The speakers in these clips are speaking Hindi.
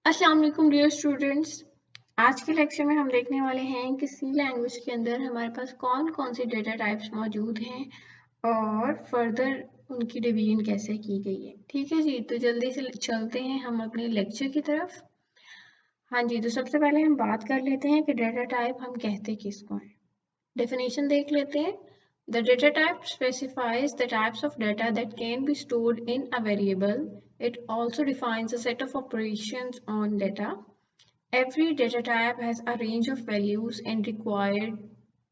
अस्सलाम वालेकुम डियर स्टूडेंट्स। आज के लेक्चर में हम देखने वाले हैं कि सी लैंग्वेज के अंदर हमारे पास कौन कौन सी डेटा टाइप्स मौजूद हैं और फर्दर उनकी डिवीजन कैसे की गई है। ठीक है जी, तो जल्दी से चलते हैं हम अपने लेक्चर की तरफ। हाँ जी, तो सबसे पहले हम बात कर लेते हैं कि डेटा टाइप हम कहते किसको हैं। डेफिनेशन देख लेते हैं। The data type specifies the types of data that can be stored in a variable. It also defines a set of operations on data. Every data type has a range of values and required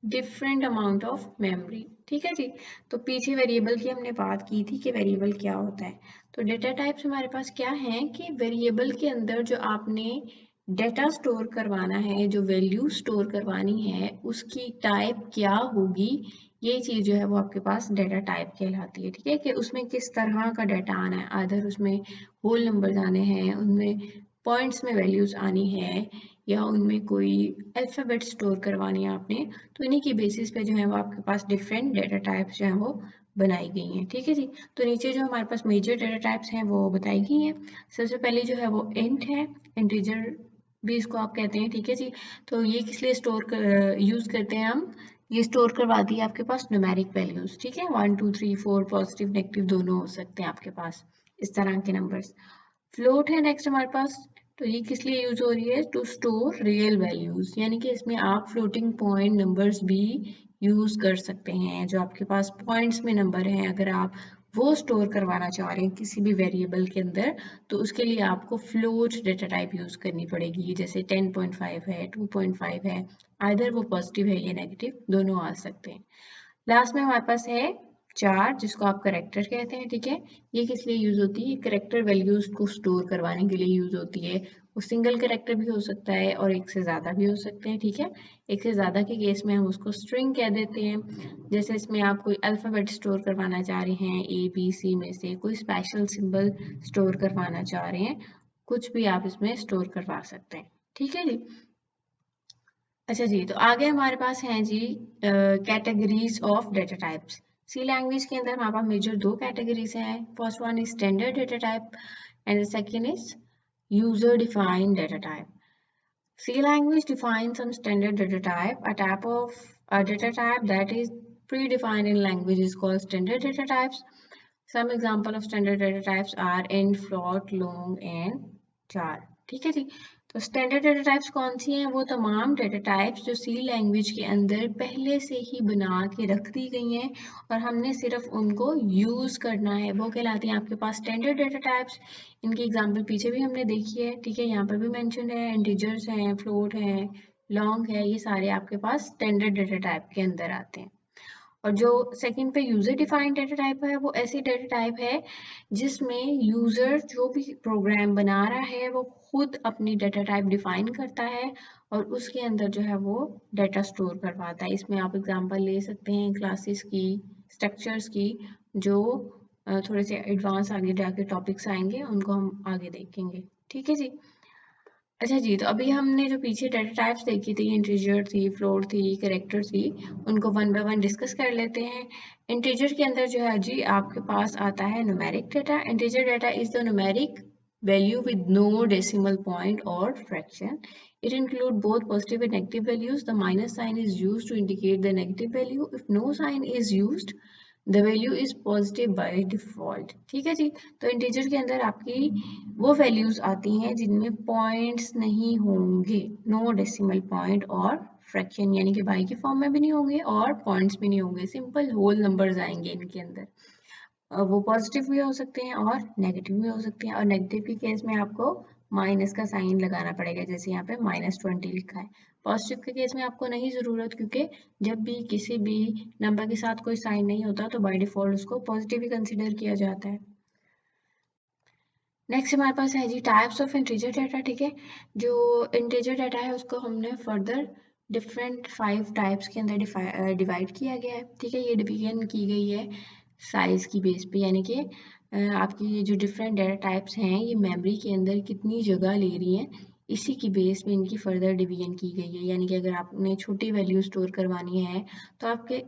different amount of memory. ठीक है जी, तो पीछे वेरिएबल की हमने बात की थी कि वेरिएबल क्या होता है। तो डेटा टाइप्स हमारे पास क्या है कि वेरिएबल के अंदर जो आपने डेटा स्टोर करवाना है, जो वैल्यू स्टोर करवानी है, उसकी टाइप क्या होगी, ये चीज़ जो है वो आपके पास डेटा टाइप कहलाती है। ठीक है, कि उसमें किस तरह का डाटा आना है, आधर उसमें होल नंबर आने हैं, उनमें पॉइंट्स में वैल्यूज आनी है, या उनमें कोई अल्फ़ाबेट स्टोर करवानी है आपने, तो इन्हीं की बेसिस पे जो है वो आपके पास डिफरेंट डेटा टाइप्स जो है वो बनाई गई हैं। ठीक है जी, तो नीचे जो हमारे पास मेजर डेटा टाइप्स हैं वो बताई गई हैं। सबसे पहले जो है वो इंट है, इंटीजर भी इसको आप कहते हैं। ठीक है जी, तो ये किस लिए यूज करते हैं हम, ये स्टोर करवाती है आपके पास न्यूमेरिक वैल्यूज। ठीक है, 1 2 3 4 पॉजिटिव नेगेटिव दोनों हो सकते हैं आपके पास इस तरह के नंबर्स। फ्लोट है नेक्स्ट हमारे पास, तो ये किस लिए यूज हो रही है, टू स्टोर रियल वैल्यूज, यानी कि इसमें आप फ्लोटिंग पॉइंट नंबर्स भी यूज कर सकते हैं। जो आपके पास पॉइंट्स में नंबर हैं, अगर आप वो स्टोर करवाना चाह रहे हैं किसी भी वेरिएबल के अंदर, तो उसके लिए आपको फ्लोट डेटा टाइप यूज करनी पड़ेगी। जैसे 10.5 है, 2.5 है, आइदर वो पॉजिटिव है या नेगेटिव, दोनों आ सकते हैं। लास्ट में हमारे पास है चार, जिसको आप करेक्टर कहते हैं। ठीक है, ये किस लिए यूज होती है, करेक्टर वैल्यूज को स्टोर करवाने के लिए यूज होती है। वो सिंगल करेक्टर भी हो सकता है और एक से ज्यादा भी हो सकते हैं। ठीक है, एक से ज्यादा के केस में हम उसको स्ट्रिंग कह देते हैं। जैसे इसमें आप कोई अल्फाबेट स्टोर करवाना चाह रहे हैं, ए बी सी में से कोई स्पेशल सिंबल स्टोर करवाना चाह रहे हैं, कुछ भी आप इसमें स्टोर करवा सकते हैं। ठीक है जी, अच्छा जी, तो आगे हमारे पास हैं जी categories of data types. C language के अंदर हमारे पास मेजर दो कैटेगरीज हैं। First one is standard data type and the second is user defined data type. C language defines some standard data type. A type of a data type that is predefined in language is called standard data types. Some example of standard data types are int, float, long and char. ठीक है जी, तो स्टैंडर्ड डेटा टाइप्स कौन सी हैं, वो तमाम डेटा टाइप्स जो सी लैंग्वेज के अंदर पहले से ही बना के रख दी गई हैं और हमने सिर्फ उनको यूज करना है, वो कहलाती हैं आपके पास स्टैंडर्ड डेटा टाइप्स। इनकी एग्जाम्पल पीछे भी हमने देखी है। ठीक है, यहाँ पर भी मेंशन है, इंटीजर्स हैं, फ्लोट है, लॉन्ग है, ये सारे आपके पास स्टैंडर्ड डेटा टाइप के अंदर आते हैं। और जो सेकंड पे यूजर डिफाइंड डेटा टाइप है, वो ऐसी डेटा टाइप है जिसमें यूजर जो भी प्रोग्राम बना रहा है वो खुद अपनी डेटा टाइप डिफाइन करता है और उसके अंदर जो है वो डेटा स्टोर करवाता है। इसमें आप एग्जांपल ले सकते हैं क्लासेस की, स्ट्रक्चर्स की, जो थोड़े से एडवांस आगे जाके टॉपिक्स आएंगे, उनको हम आगे देखेंगे। ठीक है जी, अच्छा जी, तो अभी हमने जो पीछे डेटा टाइप्स देखी थी, इंटीजर थी, फ्लोट थी, कैरेक्टर थी, उनको वन बाय वन डिस्कस कर लेते हैं। इंटीजर के अंदर जो है जी आपके पास आता है numeric data. Integer data is the numeric value with no decimal point or fraction. It includes both positive and negative values. The minus sign is used to indicate the negative value. If no sign is used, the value is positive by default. ठीक है जी, तो इंटीजर के अंदर आपकी वो वैल्यूज आती हैं जिनमें पॉइंट्स नहीं होंगे, नो डेसिमल पॉइंट और फ्रैक्शन, यानी कि बाई के फॉर्म में भी नहीं होंगे और पॉइंट्स भी नहीं होंगे, सिंपल होल नंबर्स आएंगे इनके अंदर। वो पॉजिटिव भी हो सकते हैं और नेगेटिव भी हो सकते हैं, और नेगेटिव के केस में आपको माइनस का साइन लगाना पड़ेगा, जैसे यहाँ पे -20 लिखा है। पॉजिटिव के केस में आपको नहीं ज़रूरत, क्योंकि जब भी किसी भी नंबर के साथ कोई साइन नहीं होता तो बाय डिफॉल्ट उसको पॉजिटिव ही कंसिडर किया जाता है। नेक्स्ट हमारे पास है जी टाइप्स ऑफ इंटीजर डाटा। ठीक है, जो इंटीजर डाटा है उसको हमने फर्दर डिफरेंट 5 टाइप्स के अंदर डिवाइड किया गया है। ठीक है, ये डिवीजन की गई है साइज की बेस पे, यानी कि आपकी ये जो डिफरेंट डाटा टाइप्स हैं ये मेमोरी के अंदर कितनी जगह ले रही हैं, इसी की बेस में इनकी फर्दर डिवीजन की गई है। यानी कि अगर आपने छोटी वैल्यू स्टोर करवानी है तो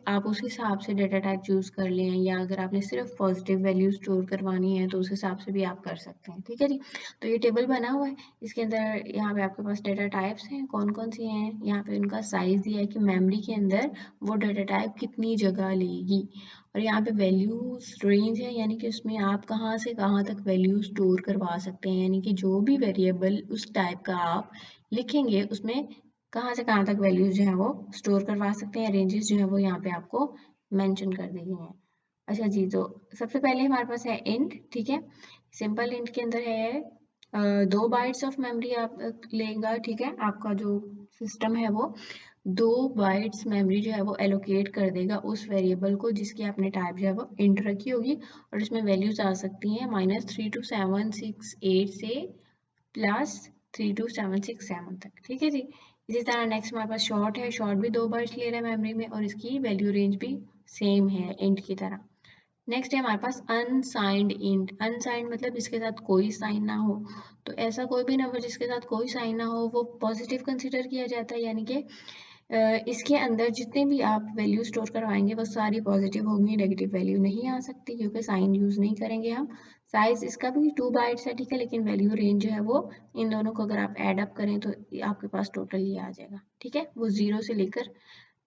आप उस हिसाब से डाटा टाइप चूज़ कर लें, या अगर आपने सिर्फ पॉजिटिव वैल्यू स्टोर करवानी है तो उस हिसाब से भी आप कर सकते हैं। ठीक है जी। तो ये टेबल बना हुआ है, इसके अंदर यहाँ पे आपके पास डाटा टाइप्स हैं, कौन कौन सी हैं, यहाँ पे उनका साइज दिया है कि मेमोरी के अंदर वो डाटा टाइप कितनी जगह लेगी, और यहाँ पे वैल्यूज रेंज है, यानी कि उसमें आप कहाँ से कहाँ तक वैल्यू स्टोर करवा सकते हैं। यानी कि जो भी वेरिएबल उस टाइप का आप लिखेंगे उसमें कहाँ से कहाँ तक वैल्यूज जो है वो स्टोर करवा सकते हैं। रेंजेस जो है वो यहाँ पे आपको मेंशन कर दी गई हैं। अच्छा जी, तो सबसे पहले हमारे पास है इंट। ठीक है, सिंपल इंट के अंदर है 2 बाइट्स ऑफ मेमोरी आप लेगा। ठीक है, आपका जो सिस्टम है वो 2 बाइट्स मेमोरी जो है वो एलोकेट कर देगा उस वेरिएबल को जिसकी आपने टाइप जो है वो इंट रखी होगी, और इसमें वैल्यूज आ सकती हैं -32 768 से +32 767 तक। ठीक है जी। इसी तरह नेक्स्ट हमारे पास शॉर्ट है, शॉर्ट भी 2 बाइट्स ले रहा है मेमोरी में और इसकी वैल्यू रेंज भी सेम है इंट की तरह। नेक्स्ट है हमारे पास अनसाइंड इंट। अनसाइंड मतलब जिसके साथ कोई साइन ना हो, तो ऐसा कोई भी नंबर जिसके साथ कोई साइन ना हो वो पॉजिटिव कंसिडर किया जाता है। यानी कि इसके अंदर जितने भी आप वैल्यू स्टोर करवाएंगे वो सारी पॉजिटिव होंगी, नेगेटिव वैल्यू नहीं आ सकती क्योंकि साइन यूज नहीं करेंगे हम। साइज इसका भी 2 बाइट्स है। ठीक है, लेकिन वैल्यू रेंज जो है वो इन दोनों को अगर आप ऐड अप करें तो आपके पास टोटल ये आ जाएगा। ठीक है, वो 0 से लेकर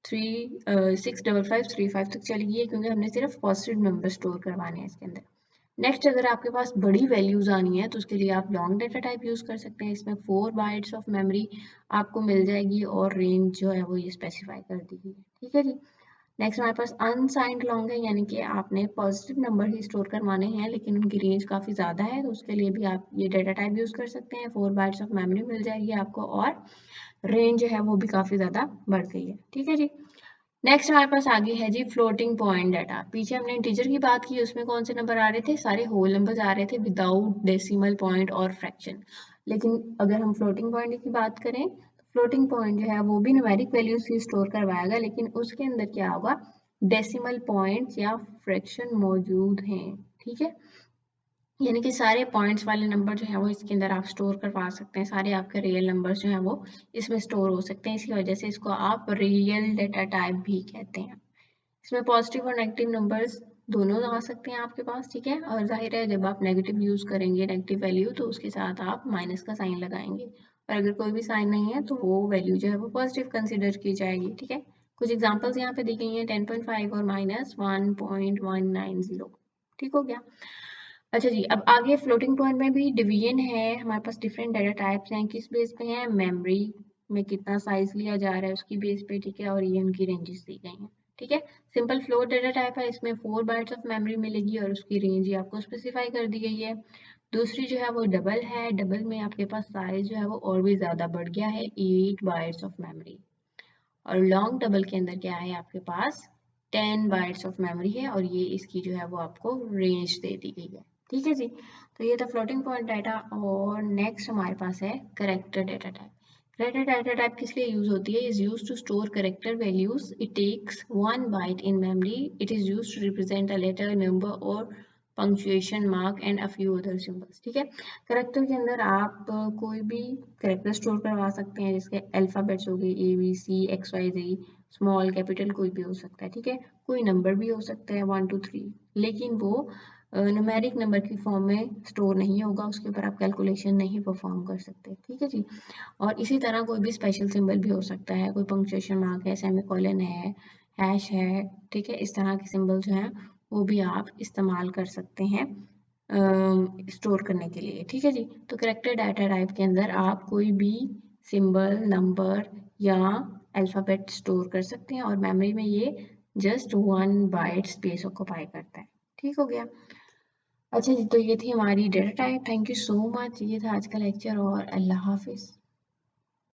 65535 तक चली गई है क्योंकि हमने सिर्फ पॉजिटिव नंबर स्टोर करवाने हैं इसके अंदर। नेक्स्ट, अगर आपके पास बड़ी वैल्यूज आनी है तो उसके लिए आप लॉन्ग डाटा टाइप यूज कर सकते हैं। इसमें 4 बाइट्स ऑफ मेमोरी आपको मिल जाएगी और रेंज जो है वो ये स्पेसिफाई कर दी गई है। ठीक है जी। नेक्स्ट हमारे पास अनसाइंड लॉन्ग है, यानी कि आपने पॉजिटिव नंबर ही स्टोर करवाने हैं लेकिन उनकी रेंज काफ़ी ज़्यादा है, तो उसके लिए भी आप ये डाटा टाइप यूज़ कर सकते हैं। 4 बाइट्स ऑफ मेमोरी मिल जाएगी आपको और रेंज जो है वो भी काफ़ी ज़्यादा बढ़ गई है। ठीक है जी। नेक्स्ट हमारे पास आगे है जी फ्लोटिंग पॉइंट डाटा। पीछे हमने इंटीजर की बात की, उसमें कौन से नंबर आ रहे थे, सारे होल नंबर्स आ रहे थे विदाउट डेसिमल पॉइंट और फ्रैक्शन। लेकिन अगर हम फ्लोटिंग पॉइंट की बात करें तो फ्लोटिंग पॉइंट जो है वो भी न्यूमेरिक वैल्यूज ही स्टोर करवाएगा, लेकिन उसके अंदर क्या होगा, डेसिमल पॉइंट्स या फ्रैक्शन मौजूद हैं। ठीक है, यानी कि सारे पॉइंट्स वाले नंबर जो है वो इसके अंदर आप स्टोर करवा सकते हैं, सारे आपके रियल नंबर्स जो हैं वो इसमें स्टोर हो सकते हैं। इसी वजह से इसको आप रियल डाटा टाइप भी कहते हैं। इसमें पॉजिटिव और नेगेटिव नंबर्स दोनों आ सकते हैं आपके पास। ठीक है, और जाहिर है जब आप नेगेटिव यूज करेंगे नेगेटिव वैल्यू तो उसके साथ आप माइनस का साइन लगाएंगे, और अगर कोई भी साइन नहीं है तो वो वैल्यू जो है वो पॉजिटिव कंसिडर की जाएगी। ठीक है, कुछ एग्जांपल्स यहाँ पे दी गई हैं, 10.5 और -1.190। ठीक हो गया। अच्छा जी, अब आगे फ्लोटिंग पॉइंट में भी डिवीजन है। हमारे पास डिफरेंट डाटा टाइप्स हैं, किस बेस पे हैं, मेमोरी में कितना साइज लिया जा रहा है उसकी बेस पे। ठीक है, और ये उनकी रेंजेस दी गई हैं। ठीक है, सिंपल फ्लोट डाटा टाइप है, इसमें 4 बाइट्स ऑफ मेमोरी मिलेगी और उसकी रेंज ही आपको स्पेसिफाई कर दी गई है। दूसरी जो है वो डबल है, डबल में आपके पास साइज जो है वो और भी ज्यादा बढ़ गया है, 8 बाइट्स ऑफ मेमोरी। और लॉन्ग डबल के अंदर क्या है, आपके पास 10 बाइट्स ऑफ मेमोरी है और ये इसकी जो है वो आपको रेंज दे दी गई है। ठीक है जी, तो ये था फ्लोटिंग पॉइंट डाटा। और नेक्स्ट हमारे पास है character data type. Character data type किस लिए यूज होती है, is use to store character values. It takes 1 byte in memory. It is use to represent a letter, number और punctuation mark and a few other symbols. ठीक है, करेक्टर के अंदर आप कोई भी करेक्टर स्टोर करवा सकते हैं, जिसके अल्फाबेट्स हो गए ABCXYZ, स्मॉल कैपिटल कोई भी हो सकता है। ठीक है, कोई नंबर भी हो सकता है 1 2 3, लेकिन वो न्यूमेरिक नंबर की फॉर्म में स्टोर नहीं होगा, उसके ऊपर आप कैलकुलेशन नहीं परफॉर्म कर सकते। ठीक है जी। और इसी तरह कोई भी स्पेशल सिंबल भी हो सकता है, कोई पंक्चुएशन मार्क है, सेमीकोलन है, हैश है। ठीक है, इस तरह के सिंबल जो हैं वो भी आप इस्तेमाल कर सकते हैं स्टोर करने के लिए। ठीक है जी, तो करेक्टर डाटा टाइप के अंदर आप कोई भी सिंबल, नंबर या अल्फ़ाबेट स्टोर कर सकते हैं और मेमोरी में ये जस्ट 1 बाइट स्पेस ऑक्यूपाई करता है। ठीक हो गया। अच्छा जी, तो ये थी हमारी data type. Thank you so much. ये था आज का लेक्चर और अल्लाह हाफिज़।